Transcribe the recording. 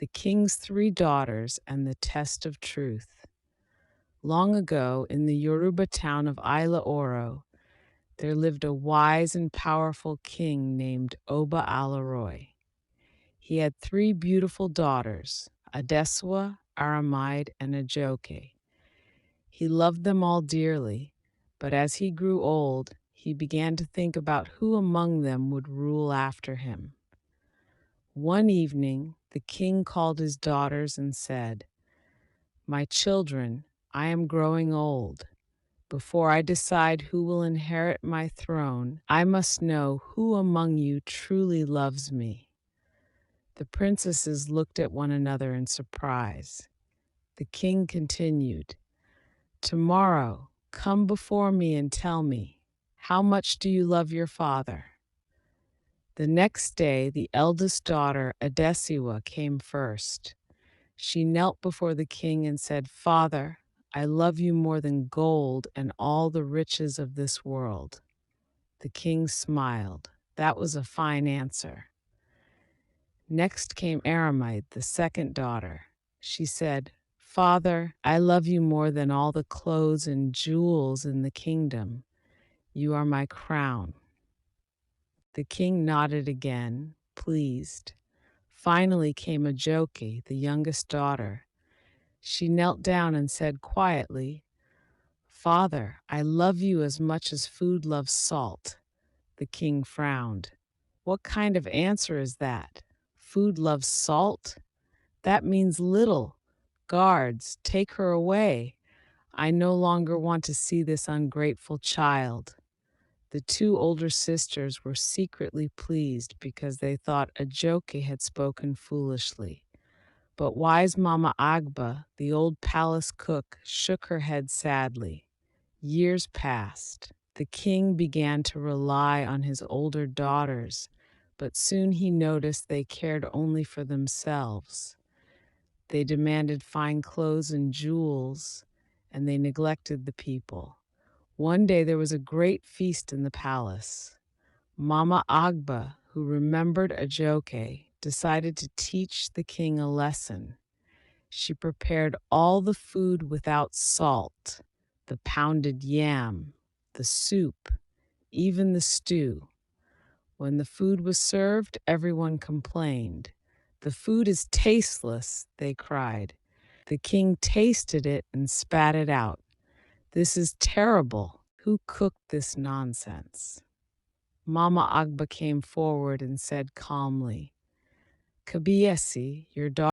The King's Three Daughters and the Test of Truth. Long ago, in the Yoruba town of Isla Oro, there lived a wise and powerful king named Oba Alaroy. He had three beautiful daughters, Adeswa, Aramide, and Ajoke. He loved them all dearly, but as he grew old, he began to think about who among them would rule after him. One evening, the king called his daughters and said, "My children, I am growing old. Before I decide who will inherit my throne, I must know who among you truly loves me." The princesses looked at one another in surprise. The king continued, "Tomorrow, come before me and tell me, how much do you love your father?" The next day, the eldest daughter, Adesiwa, came first. She knelt before the king and said, "Father, I love you more than gold and all the riches of this world." The king smiled. That was a fine answer. Next came Aramide, the second daughter. She said, "Father, I love you more than all the clothes and jewels in the kingdom. You are my crown." The king nodded again, pleased. Finally came Ajoke, the youngest daughter. She knelt down and said quietly, "Father, I love you as much as food loves salt." The king frowned. "What kind of answer is that? Food loves salt? That means little. Guards, take her away. I no longer want to see this ungrateful child." The two older sisters were secretly pleased because they thought Ajoke had spoken foolishly. But wise Mama Agba, the old palace cook, shook her head sadly. Years passed. The king began to rely on his older daughters, but soon he noticed they cared only for themselves. They demanded fine clothes and jewels, and they neglected the people. One day there was a great feast in the palace. Mama Agba, who remembered Ajoke, decided to teach the king a lesson. She prepared all the food without salt, the pounded yam, the soup, even the stew. When the food was served, everyone complained. "The food is tasteless," they cried. The king tasted it and spat it out. "This is terrible. Who cooked this nonsense?" Mama Agba came forward and said calmly, "Kabiesi, your daughter